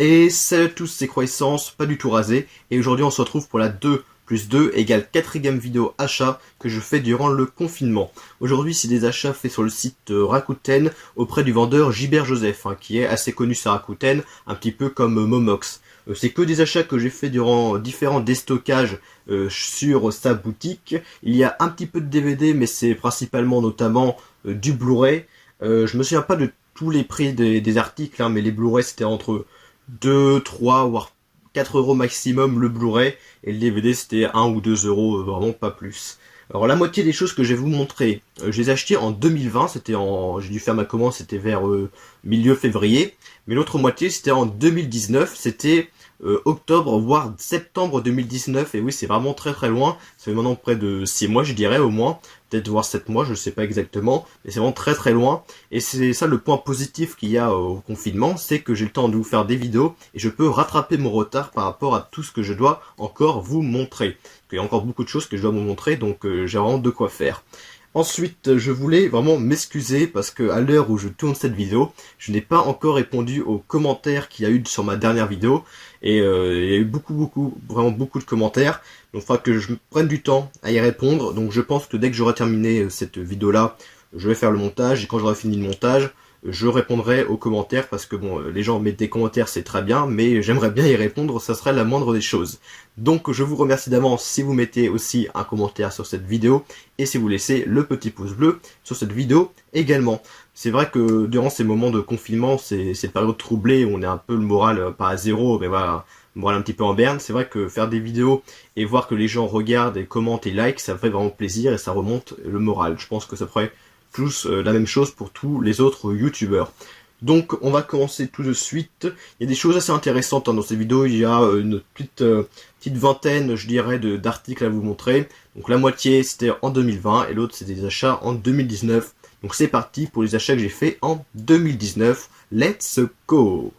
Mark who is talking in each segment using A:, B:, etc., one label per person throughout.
A: Et salut à tous, c'est Croissance, pas du tout rasé, et aujourd'hui on se retrouve pour la 2 plus 2 égale 4ème vidéo achat que je fais durant le confinement. Aujourd'hui c'est des achats faits sur le site Rakuten auprès du vendeur Gilbert Joseph, qui est assez connu sur Rakuten, un petit peu comme Momox. C'est que des achats que j'ai fait durant différents déstockages sur sa boutique. Il y a un petit peu de DVD, mais c'est principalement notamment du Blu-ray. Je me souviens pas de tous les prix des articles, mais les Blu-ray c'était entre 2, 3, voire 4 euros maximum le Blu-ray, et le DVD c'était 1 ou 2 euros, vraiment pas plus. Alors la moitié des choses que je vais vous montrer, je les ai achetées en 2020, j'ai dû faire ma commande, c'était vers milieu février, mais l'autre moitié c'était en 2019, c'était octobre voire septembre 2019, et oui c'est vraiment très très loin, ça fait maintenant près de 6 mois je dirais au moins, peut-être voire 7 mois, je sais pas exactement, mais c'est vraiment très très loin, et c'est ça le point positif qu'il y a au confinement, c'est que j'ai le temps de vous faire des vidéos, et je peux rattraper mon retard par rapport à tout ce que je dois encore vous montrer. Il y a encore beaucoup de choses que je dois vous montrer, donc j'ai vraiment de quoi faire. Ensuite, je voulais vraiment m'excuser parce que à l'heure où je tourne cette vidéo, je n'ai pas encore répondu aux commentaires qu'il y a eu sur ma dernière vidéo. Et il y a eu vraiment beaucoup de commentaires. Donc il faudra que je prenne du temps à y répondre. Donc je pense que dès que j'aurai terminé cette vidéo-là, je vais faire le montage. Et quand j'aurai fini le montage, je répondrai aux commentaires parce que bon, les gens mettent des commentaires, c'est très bien, mais j'aimerais bien y répondre, ça serait la moindre des choses. Donc je vous remercie d'avance si vous mettez aussi un commentaire sur cette vidéo et si vous laissez le petit pouce bleu sur cette vidéo également. C'est vrai que durant ces moments de confinement, ces périodes troublées où on est un peu le moral pas à zéro, mais voilà, le moral un petit peu en berne, c'est vrai que faire des vidéos et voir que les gens regardent et commentent et like, ça fait vraiment plaisir et ça remonte le moral. Je pense que ça ferait tous la même chose pour tous les autres youtubeurs. Donc on va commencer tout de suite. Il y a des choses assez intéressantes dans ces vidéos. Il y a une petite vingtaine, je dirais, d'articles à vous montrer. Donc la moitié c'était en 2020 et l'autre c'était des achats en 2019. Donc c'est parti pour les achats que j'ai fait en 2019. Let's go!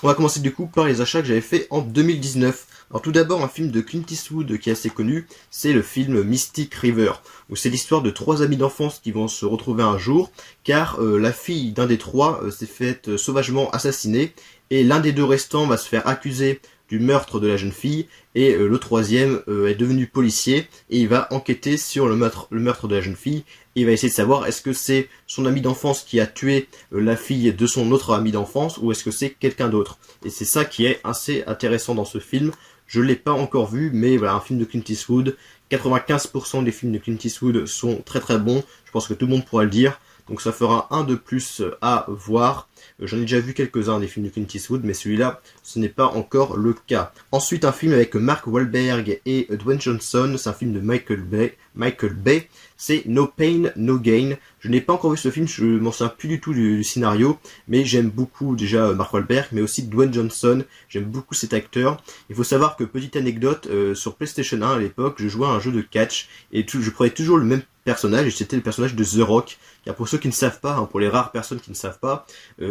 A: On va commencer du coup par les achats que j'avais fait en 2019. Alors tout d'abord un film de Clint Eastwood qui est assez connu, c'est le film Mystic River, où c'est l'histoire de 3 amis d'enfance qui vont se retrouver un jour, car la fille d'un des 3 s'est faite sauvagement assassiner, et l'un des 2 restants va se faire accuser du meurtre de la jeune fille, et le 3e est devenu policier, et il va enquêter sur le meurtre de la jeune fille, et il va essayer de savoir est-ce que c'est son ami d'enfance qui a tué la fille de son autre ami d'enfance, ou est-ce que c'est quelqu'un d'autre. Et c'est ça qui est assez intéressant dans ce film. Je l'ai pas encore vu, mais voilà, un film de Clint Eastwood, 95% des films de Clint Eastwood sont très très bons, je pense que tout le monde pourra le dire, donc ça fera un de plus à voir. J'en ai déjà vu quelques-uns des films de Clint Eastwood, mais celui-là, ce n'est pas encore le cas. Ensuite, un film avec Mark Wahlberg et Dwayne Johnson, c'est un film de Michael Bay, c'est No Pain, No Gain. Je n'ai pas encore vu ce film, je m'en souviens plus du tout du scénario, mais j'aime beaucoup déjà Mark Wahlberg, mais aussi Dwayne Johnson, j'aime beaucoup cet acteur. Il faut savoir que, petite anecdote, sur PlayStation 1 à l'époque, je jouais à un jeu de catch, et je prenais toujours le même personnage, et c'était le personnage de The Rock. Car pour ceux qui ne savent pas, pour les rares personnes qui ne savent pas,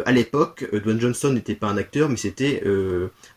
A: à l'époque, Dwayne Johnson n'était pas un acteur, mais c'était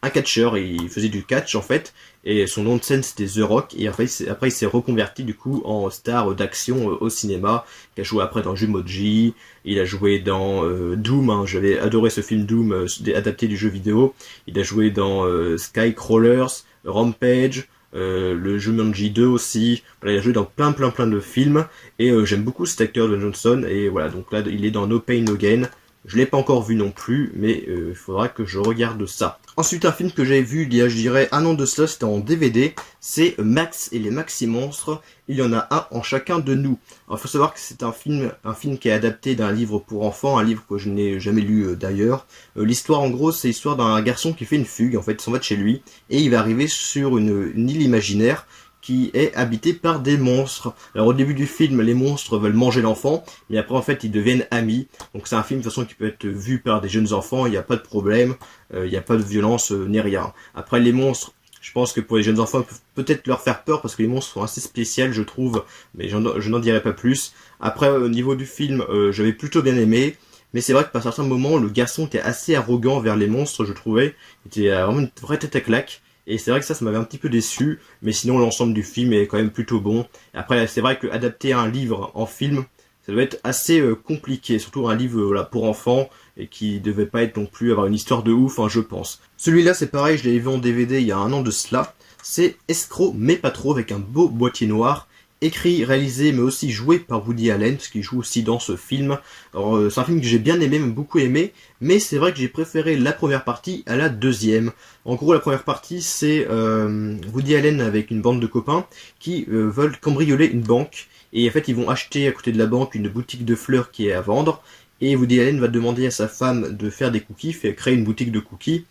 A: un catcheur, et il faisait du catch en fait, et son nom de scène c'était The Rock, et après il s'est reconverti du coup en star d'action au cinéma, qui a joué après dans Jumanji, il a joué dans Doom, j'avais adoré ce film Doom, adapté du jeu vidéo, il a joué dans Skycrawlers, Rampage, le Jumanji 2 aussi, voilà, il a joué dans plein de films, et j'aime beaucoup cet acteur de Johnson, et voilà, donc là il est dans No Pain No Gain. Je l'ai pas encore vu non plus, mais il faudra que je regarde ça. Ensuite, un film que j'avais vu il y a, je dirais, un an de cela, c'était en DVD, c'est Max et les Maxi Monstres. Il y en a un en chacun de nous. Alors, il faut savoir que c'est un film qui est adapté d'un livre pour enfants, un livre que je n'ai jamais lu d'ailleurs. L'histoire, en gros, c'est l'histoire d'un garçon qui fait une fugue, en fait, il s'en va de chez lui, et il va arriver sur une île imaginaire, qui est habité par des monstres. Alors au début du film, les monstres veulent manger l'enfant, mais après en fait ils deviennent amis. Donc c'est un film de toute façon qui peut être vu par des jeunes enfants, il n'y a pas de problème, il n'y a pas de violence ni rien. Après les monstres, je pense que pour les jeunes enfants, peut-être leur faire peur parce que les monstres sont assez spéciaux je trouve, mais je n'en dirai pas plus. Après au niveau du film, j'avais plutôt bien aimé. Mais c'est vrai que par certains moments, le garçon était assez arrogant vers les monstres, je trouvais. Il était vraiment une vraie tête à claque. Et c'est vrai que ça m'avait un petit peu déçu, mais sinon l'ensemble du film est quand même plutôt bon. Après, c'est vrai que adapter un livre en film, ça doit être assez compliqué, surtout un livre voilà, pour enfants, et qui devait pas être non plus avoir une histoire de ouf, hein, je pense. Celui-là c'est pareil, je l'avais vu en DVD il y a un an de cela, c'est Escroc mais pas trop, avec un beau boîtier noir, écrit, réalisé, mais aussi joué par Woody Allen, parce qu'il joue aussi dans ce film. Alors, c'est un film que j'ai bien aimé, même beaucoup aimé, mais c'est vrai que j'ai préféré la première partie à la deuxième. En gros, la première partie, c'est Woody Allen avec une bande de copains qui veulent cambrioler une banque, et en fait, ils vont acheter à côté de la banque une boutique de fleurs qui est à vendre, et Woody Allen va demander à sa femme de faire des cookies, créer une boutique de cookies,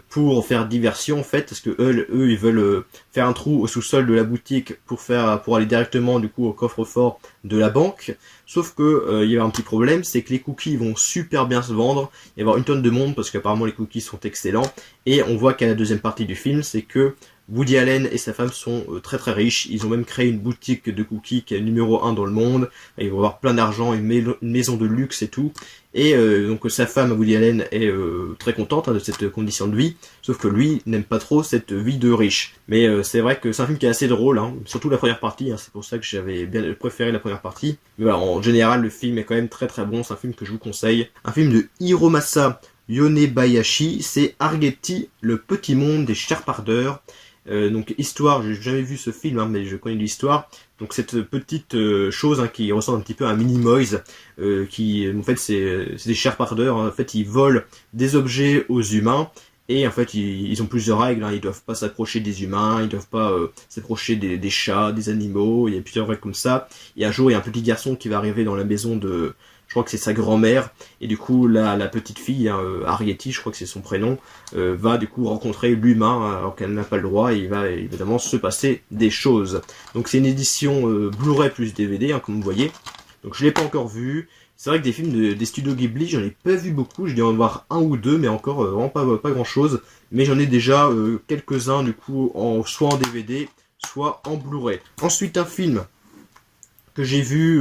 A: pour en faire diversion en fait, parce que eux ils veulent faire un trou au sous-sol de la boutique pour aller directement du coup au coffre-fort de la banque. Sauf que il y a un petit problème, c'est que les cookies vont super bien se vendre, il va y avoir une tonne de monde parce qu'apparemment les cookies sont excellents, et on voit qu'à la deuxième partie du film, c'est que Woody Allen et sa femme sont très très riches, ils ont même créé une boutique de cookies qui est numéro 1 dans le monde, ils vont avoir plein d'argent, une maison de luxe et tout, et donc sa femme Woody Allen est très contente de cette condition de vie, sauf que lui n'aime pas trop cette vie de riche. Mais c'est vrai que c'est un film qui est assez drôle, hein, surtout la première partie, hein, c'est pour ça que j'avais bien préféré la première partie. Mais voilà, en général le film est quand même très très bon, c'est un film que je vous conseille. Un film de Hiromasa Yonebayashi, c'est Argeti, le petit monde des charpardeurs. Donc histoire, j'ai jamais vu ce film, hein, mais je connais l'histoire. Donc cette petite chose hein, qui ressemble un petit peu à un Minimoys, qui en fait c'est des charpardeurs, hein, en fait ils volent des objets aux humains, et en fait ils ont plusieurs règles, hein, ils doivent pas s'approcher des humains, ils doivent pas s'approcher des chats, des animaux, il y a plusieurs règles comme ça. Et un jour il y a un petit garçon qui va arriver dans la maison de... Je crois que c'est sa grand-mère, et du coup la petite fille, hein, Arietti, je crois que c'est son prénom, va du coup rencontrer l'humain alors qu'elle n'a pas le droit, et il va évidemment se passer des choses. Donc c'est une édition Blu-ray plus DVD, hein, comme vous voyez. Donc je l'ai pas encore vu. C'est vrai que des films des studios Ghibli, j'en ai pas vu beaucoup, j'ai dû en voir un ou deux, mais encore vraiment pas grand chose. Mais j'en ai déjà quelques-uns du coup, soit en DVD, soit en Blu-ray. Ensuite un film que j'ai vu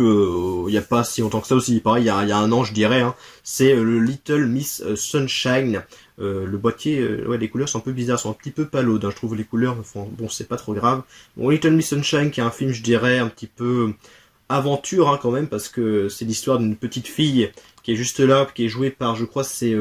A: il y a pas si longtemps que ça aussi, pareil, il y a un an je dirais, hein, c'est le Little Miss Sunshine. Le boîtier, ouais, les couleurs sont un peu bizarres, sont un petit peu palaudes, hein, je trouve les couleurs, bon c'est pas trop grave. Bon, Little Miss Sunshine qui est un film je dirais un petit peu aventure hein, quand même, parce que c'est l'histoire d'une petite fille qui est juste là, qui est jouée par, je crois c'est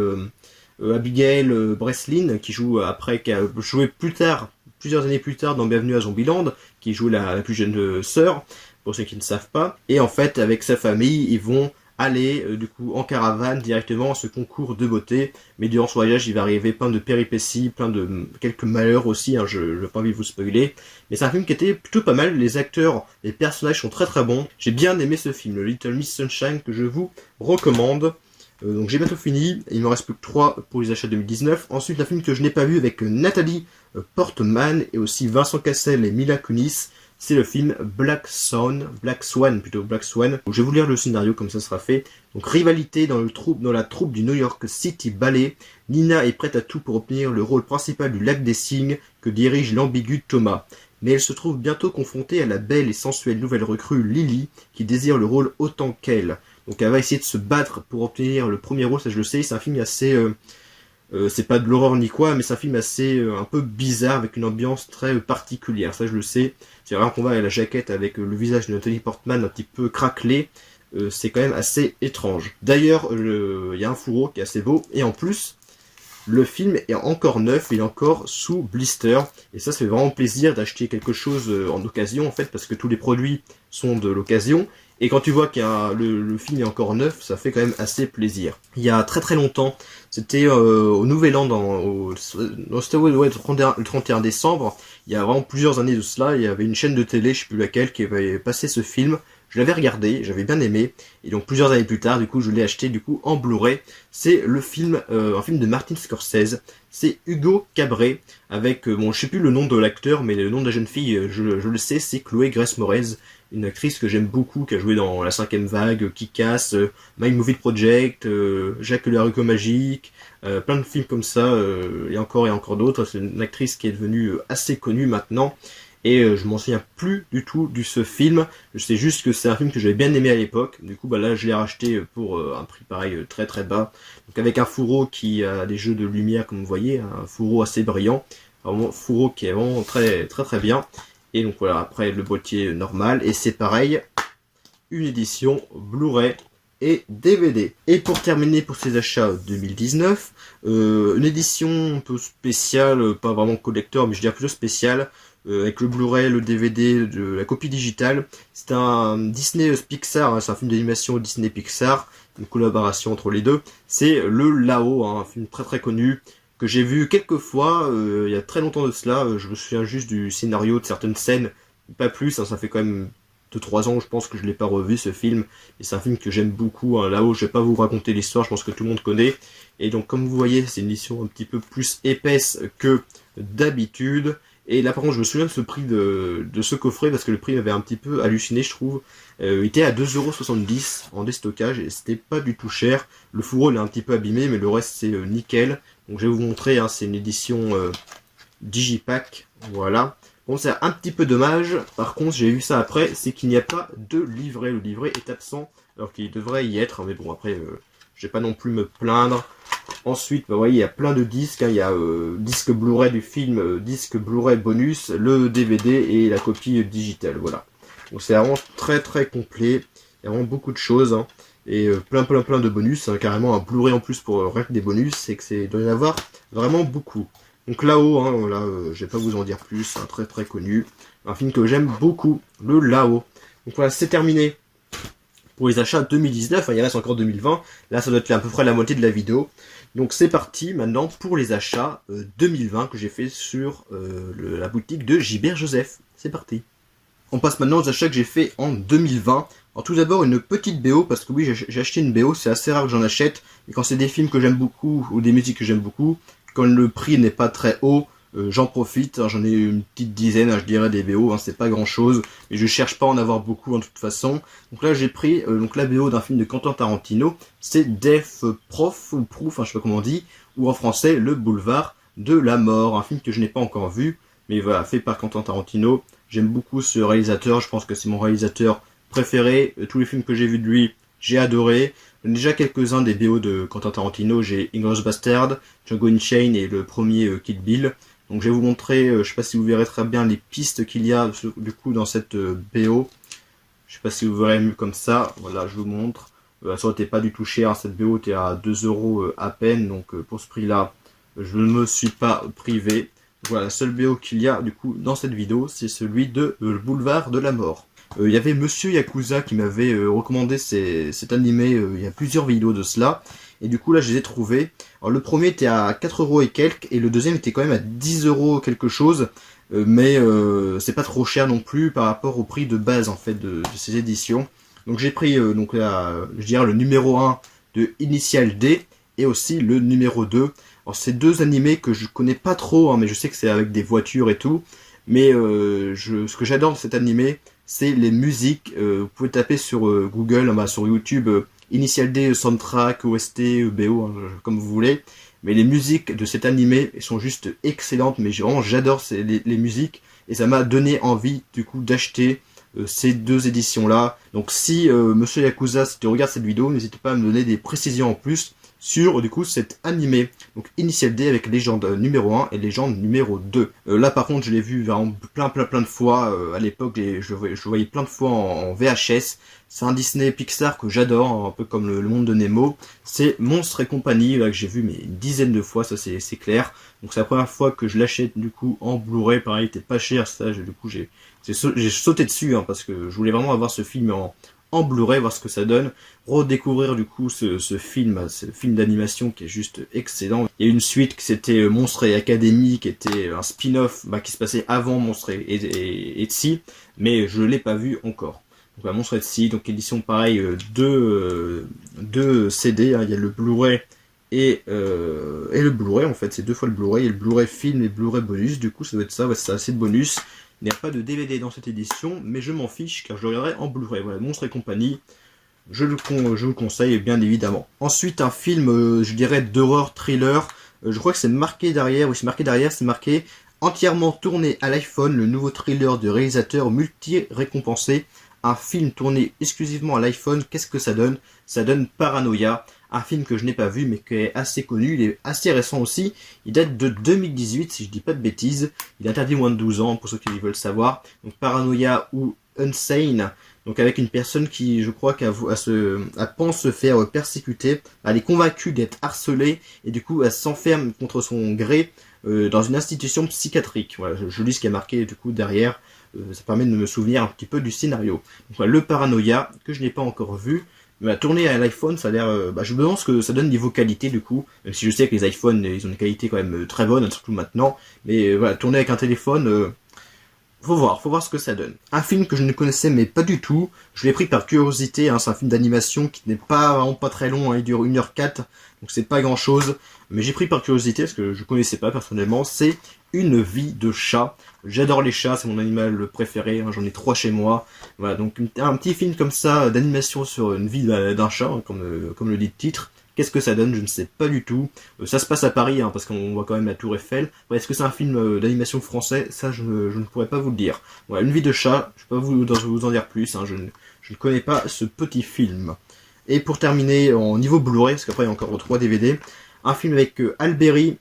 A: Abigail Breslin, qui joue après, qui a joué plus tard, plusieurs années plus tard dans Bienvenue à Zombieland, qui joue la plus jeune sœur, pour ceux qui ne savent pas. Et en fait, avec sa famille, ils vont aller du coup en caravane directement à ce concours de beauté. Mais durant ce voyage, il va arriver plein de péripéties, plein de quelques malheurs aussi, hein, je n'ai pas envie de vous spoiler. Mais c'est un film qui était plutôt pas mal, les acteurs, les personnages sont très très bons. J'ai bien aimé ce film, le Little Miss Sunshine, que je vous recommande. Donc j'ai bientôt fini, il me reste plus que 3 pour les achats 2019. Ensuite un film que je n'ai pas vu avec Nathalie Portman et aussi Vincent Cassel et Mila Kunis. C'est le film Black Swan. Donc, je vais vous lire le scénario comme ça sera fait. Donc rivalité dans la troupe du New York City Ballet. Nina est prête à tout pour obtenir le rôle principal du Lac des Cygnes que dirige l'ambigu Thomas. Mais elle se trouve bientôt confrontée à la belle et sensuelle nouvelle recrue Lily qui désire le rôle autant qu'elle. Donc elle va essayer de se battre pour obtenir le premier rôle, ça je le sais. C'est un film assez... c'est pas de l'horreur ni quoi, mais c'est un film assez un peu bizarre avec une ambiance très particulière, ça je le sais. C'est vraiment qu'on va à la jaquette avec le visage de Nathalie Portman un petit peu craquelé, c'est quand même assez étrange. D'ailleurs, il y a un fourreau qui est assez beau, et en plus, le film est encore neuf, il est encore sous blister, et ça fait vraiment plaisir d'acheter quelque chose en occasion en fait, parce que tous les produits sont de l'occasion. Et quand tu vois que le film est encore neuf, ça fait quand même assez plaisir. Il y a très très longtemps, c'était au Nouvel An, c'était le 31 décembre, il y a vraiment plusieurs années de cela, il y avait une chaîne de télé, je sais plus laquelle, qui avait passé ce film. Je l'avais regardé, j'avais bien aimé, et donc plusieurs années plus tard, du coup, je l'ai acheté du coup en Blu-ray. C'est le film, un film de Martin Scorsese. C'est Hugo Cabret, avec, bon, je sais plus le nom de l'acteur, mais le nom de la jeune fille, je le sais, c'est Chloé Grace Moretz, une actrice que j'aime beaucoup, qui a joué dans La Cinquième Vague, Kick-Ass, My Movie Project, Jacques le Haricot Magique, plein de films comme ça, et encore d'autres. C'est une actrice qui est devenue assez connue maintenant. Et je m'en souviens plus du tout de ce film. Je sais juste que c'est un film que j'avais bien aimé à l'époque. Du coup, bah là, je l'ai racheté pour un prix pareil très très bas. Donc avec un fourreau qui a des jeux de lumière, comme vous voyez, un fourreau assez brillant. Vraiment, fourreau qui est vraiment très très très bien. Et donc voilà, après le boîtier normal. Et c'est pareil, une édition Blu-ray et DVD. Et pour terminer pour ces achats 2019, une édition un peu spéciale, pas vraiment collector, mais je dirais plutôt spéciale, avec le Blu-ray, le DVD, la copie digitale. C'est un Disney Pixar, hein, c'est un film d'animation Disney Pixar, une collaboration entre les deux. C'est le Lao, hein, un film très très connu, que j'ai vu quelques fois, il y a très longtemps de cela. Je me souviens juste du scénario, de certaines scènes, pas plus, hein, ça fait quand même 2-3 ans, je pense que je l'ai pas revu ce film, et c'est un film que j'aime beaucoup, hein. Là-haut, je vais pas vous raconter l'histoire, je pense que tout le monde connaît, et donc comme vous voyez, c'est une édition un petit peu plus épaisse que d'habitude, et là par contre je me souviens de ce prix de ce coffret, parce que le prix m'avait un petit peu halluciné je trouve, il était à 2,70€ en déstockage, et c'était pas du tout cher, le fourreau il est un petit peu abîmé, mais le reste c'est nickel, donc je vais vous montrer, hein, c'est une édition Digipack, voilà. Bon, c'est un petit peu dommage, par contre j'ai vu ça après, c'est qu'il n'y a pas de livret, le livret est absent, alors qu'il devrait y être, mais bon après, je vais pas non plus me plaindre. Ensuite, bah, vous voyez, il y a plein de disques, hein. Il y a disque Blu-ray du film, disque Blu-ray bonus, le DVD et la copie digitale, voilà. Donc c'est vraiment très très complet, il y a vraiment beaucoup de choses, hein. Et plein de bonus, hein. Carrément un Blu-ray en plus pour rien que des bonus, c'est que il doit y en avoir vraiment beaucoup. Donc Là-haut, hein, voilà, je vais pas vous en dire plus, un très très connu, un film que j'aime beaucoup, le Là-haut. Donc voilà, c'est terminé pour les achats 2019, hein, il reste encore 2020, là ça doit être à peu près la moitié de la vidéo. Donc c'est parti maintenant pour les achats 2020 que j'ai fait sur la boutique de Gilbert Joseph. C'est parti. On passe maintenant aux achats que j'ai fait en 2020. Alors tout d'abord une petite BO, parce que oui j'ai acheté une BO, c'est assez rare que j'en achète, et quand c'est des films que j'aime beaucoup, ou des musiques que j'aime beaucoup, quand le prix n'est pas très haut, j'en profite, hein, j'en ai une petite dizaine, hein, je dirais, des BO, hein, c'est pas grand chose, mais je cherche pas à en avoir beaucoup en toute façon. Donc là j'ai pris donc la BO d'un film de Quentin Tarantino, c'est Death Prof, ou Proof, hein, je sais pas comment on dit, ou en français Le Boulevard de la Mort, un film que je n'ai pas encore vu, mais voilà, fait par Quentin Tarantino. J'aime beaucoup ce réalisateur, je pense que c'est mon réalisateur préféré, tous les films que j'ai vus de lui, j'ai adoré. Déjà quelques-uns des BO de Quentin Tarantino, j'ai Inglourious Bastard, Django Unchained et le premier Kill Bill. Donc je vais vous montrer, je sais pas si vous verrez très bien les pistes qu'il y a du coup dans cette BO. Je sais pas si vous verrez mieux comme ça, voilà je vous montre. Ça n'était pas du tout cher, hein, cette BO était à 2€ à peine, donc pour ce prix là, je ne me suis pas privé. Voilà, la seule BO qu'il y a du coup dans cette vidéo, c'est celui de Le Boulevard de la Mort. Il y avait Monsieur Yakuza qui m'avait recommandé cet animé il y a plusieurs vidéos de cela. Et du coup là je les ai trouvés. Alors le premier était à 4€ et quelques, et le deuxième était quand même à 10€ quelque chose. Mais c'est pas trop cher non plus par rapport au prix de base en fait de ces éditions. Donc j'ai pris donc là, je dirais le numéro 1 de Initial D et aussi le numéro 2. Alors c'est deux animés que je connais pas trop, hein, mais je sais que c'est avec des voitures et tout. Mais ce que j'adore de cet animé, c'est les musiques. Vous pouvez taper sur Google, bah, sur YouTube, Initial D, soundtrack, OST, BO, hein, comme vous voulez. Mais les musiques de cet animé sont juste excellentes, mais vraiment j'adore les musiques. Et ça m'a donné envie du coup d'acheter ces deux éditions là. Donc si Monsieur Yakuza, si tu regardes cette vidéo, n'hésitez pas à me donner des précisions en plus sur du coup cet animé. Donc Initial D avec Légende numéro 1 et Légende numéro 2. Là par contre je l'ai vu vraiment plein de fois. À l'époque je voyais plein de fois en VHS. C'est un Disney Pixar que j'adore, hein, un peu comme le monde de Nemo. C'est Monstres et compagnie, là que j'ai vu mais une dizaine de fois, ça c'est clair. Donc c'est la première fois que je l'achète du coup en Blu-ray, pareil, il était pas cher ça, du coup j'ai sauté dessus, hein, parce que je voulais vraiment avoir ce film en Blu-ray, voir ce que ça donne, redécouvrir du coup ce film d'animation qui est juste excellent. Il y a une suite qui c'était Monstres et Académie, qui était un spin-off qui se passait avant Monstres et Tsi, mais je l'ai pas vu encore. Donc la Monstres et Tsi, donc édition pareil, deux CD, hein, il y a le Blu-ray et le Blu-ray en fait, c'est deux fois le Blu-ray, il y a le Blu-ray film et le Blu-ray bonus, du coup ça doit être ça, ouais, c'est assez de bonus. Il n'y a pas de DVD dans cette édition, mais je m'en fiche car je le regarderai en Blu-ray. Voilà, Monstres et compagnie, je vous le conseille bien évidemment. Ensuite, un film, je dirais, d'horreur thriller. Je crois que c'est marqué derrière, oui c'est marqué derrière, c'est marqué entièrement tourné à l'iPhone, le nouveau thriller de réalisateur multi-récompensé. Un film tourné exclusivement à l'iPhone, qu'est-ce que ça donne? Ça donne Paranoia, un film que je n'ai pas vu mais qui est assez connu, il est assez récent aussi, il date de 2018 si je dis pas de bêtises, il est interdit moins de 12 ans pour ceux qui veulent savoir. Donc Paranoia ou Unsane, Donc avec une personne qui, je crois, elle pense se faire persécuter, elle est convaincue d'être harcelée et du coup elle s'enferme contre son gré dans une institution psychiatrique. Voilà, je lis ce qui est marqué du coup derrière, ça permet de me souvenir un petit peu du scénario. Donc voilà, le Paranoia, que je n'ai pas encore vu, mais tourné à l'iPhone, ça a l'air... je me demande ce que ça donne niveau qualité du coup, même si je sais que les iPhones, ils ont une qualité quand même très bonne, surtout maintenant, mais voilà, tourner avec un téléphone... faut voir ce que ça donne. Un film que je ne connaissais mais pas du tout, je l'ai pris par curiosité, hein, c'est un film d'animation qui n'est pas vraiment pas très long, hein, il dure 1h04, donc c'est pas grand chose, mais j'ai pris par curiosité parce que je connaissais pas personnellement, c'est Une vie de chat. J'adore les chats, c'est mon animal préféré, hein, j'en ai 3 chez moi. Voilà, donc un petit film comme ça d'animation sur une vie d'un chat, hein, comme le dit le titre. Qu'est-ce que ça donne? Je ne sais pas du tout. Ça se passe à Paris, hein, parce qu'on voit quand même la Tour Eiffel. Ouais, est-ce que c'est un film d'animation français? Ça, je ne pourrais pas vous le dire. Voilà, Une vie de chat, je ne peux pas vous en dire plus. Hein, je ne connais pas ce petit film. Et pour terminer, en niveau Blu-ray, parce qu'après il y a encore 3 DVD, un film avec Alberi,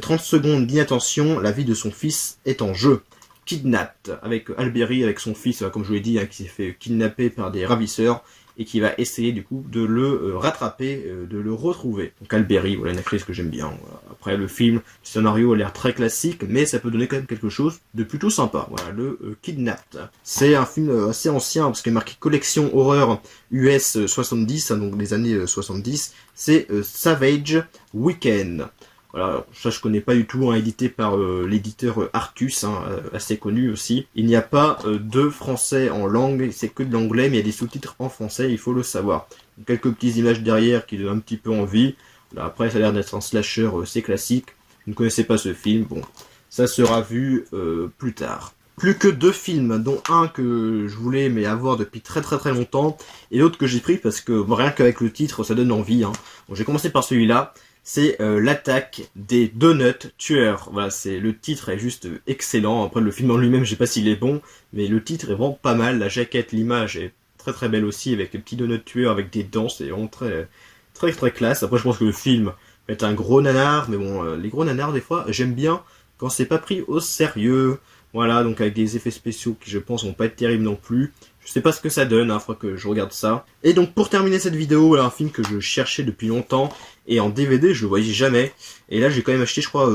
A: 30 secondes d'inattention, la vie de son fils est en jeu. Kidnapped, avec Alberi, avec son fils, comme je vous l'ai dit, hein, qui s'est fait kidnapper par des ravisseurs, et qui va essayer du coup de le rattraper, de le retrouver. Donc Alberi, voilà une actrice que j'aime bien. Voilà. Après le film, le scénario a l'air très classique, mais ça peut donner quand même quelque chose de plutôt sympa. Voilà, le Kidnapped. C'est un film assez ancien, parce qu'il est marqué collection horreur US 70, hein, donc des années 70. C'est Savage Weekend. Voilà, ça je connais pas du tout, hein, édité par l'éditeur Artus, hein, assez connu aussi. Il n'y a pas de français en langue, c'est que de l'anglais, mais il y a des sous-titres en français, il faut le savoir. Donc, quelques petites images derrière qui donnent un petit peu envie. Là, après, ça a l'air d'être un slasher, c'est classique. Je ne connaissais pas ce film, bon, ça sera vu plus tard. Plus que 2 films, dont un que je voulais mais avoir depuis très longtemps, et l'autre que j'ai pris parce que bon, rien qu'avec le titre, ça donne envie. Hein. Bon, j'ai commencé par celui-là. C'est l'attaque des donuts tueurs. Voilà, le titre est juste excellent. Après le film en lui-même, je sais pas s'il est bon, mais le titre est vraiment pas mal. La jaquette, l'image est très belle aussi, avec les petits donuts tueurs avec des dents, c'est vraiment très classe. Après je pense que le film est un gros nanar, mais bon, les gros nanars des fois, j'aime bien quand c'est pas pris au sérieux. Voilà, donc avec des effets spéciaux qui je pense vont pas être terribles non plus. Je sais pas ce que ça donne, hein, faudra que je regarde ça. Et donc pour terminer cette vidéo, voilà un film que je cherchais depuis longtemps, et en DVD je le voyais jamais. Et là j'ai quand même acheté je crois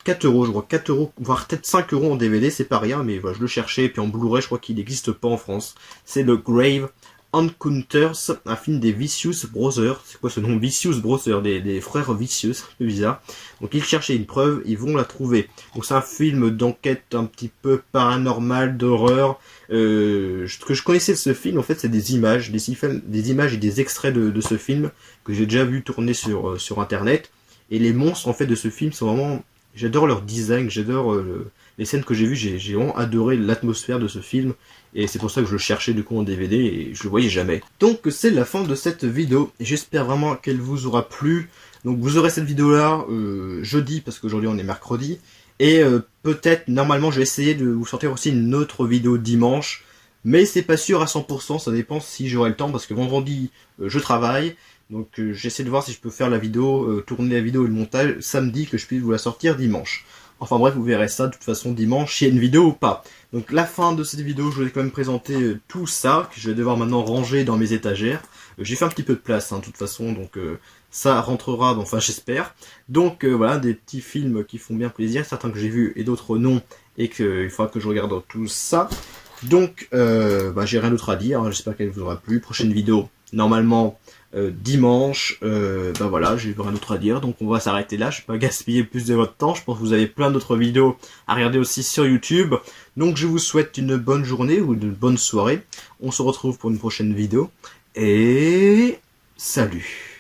A: 4 euros, je crois 4 euros, voire peut-être 5 euros en DVD, c'est pas rien, mais voilà, je le cherchais, et puis en Blu-ray je crois qu'il n'existe pas en France. C'est The Grave Encounters, un film des Vicious Brothers. C'est quoi ce nom? Vicious Brothers, des frères vicieux, c'est un peu bizarre. Donc ils cherchaient une preuve, ils vont la trouver. Donc c'est un film d'enquête un petit peu paranormal, d'horreur. Ce que je connaissais de ce film, en fait, c'est des images, des images et des extraits de ce film que j'ai déjà vu tourner sur internet. Et les monstres en fait de ce film sont vraiment... J'adore leur design, j'adore les scènes que j'ai vues, j'ai vraiment adoré l'atmosphère de ce film. Et c'est pour ça que je le cherchais du coup en DVD et je le voyais jamais. Donc c'est la fin de cette vidéo. J'espère vraiment qu'elle vous aura plu. Donc vous aurez cette vidéo là jeudi, parce qu'aujourd'hui on est mercredi. Et peut-être, normalement je vais essayer de vous sortir aussi une autre vidéo dimanche. Mais c'est pas sûr à 100%, ça dépend si j'aurai le temps, parce que vendredi je travaille. Donc j'essaie de voir si je peux faire la vidéo, tourner la vidéo et le montage samedi, que je puisse vous la sortir dimanche. Enfin bref, vous verrez ça de toute façon dimanche, s'il y a une vidéo ou pas. Donc la fin de cette vidéo, je vais quand même présenter tout ça, que je vais devoir maintenant ranger dans mes étagères. J'ai fait un petit peu de place, hein, de toute façon, donc ça rentrera, enfin j'espère. Donc voilà, des petits films qui font bien plaisir, certains que j'ai vus et d'autres non, et qu'il faudra que je regarde tout ça. Donc j'ai rien d'autre à dire, hein, j'espère qu'elle vous aura plu. Prochaine vidéo, normalement... dimanche, voilà, j'ai rien d'autre à dire, donc on va s'arrêter là. Je vais pas gaspiller plus de votre temps, je pense que vous avez plein d'autres vidéos à regarder aussi sur YouTube. Donc je vous souhaite une bonne journée ou une bonne soirée. On se retrouve pour une prochaine vidéo, et salut.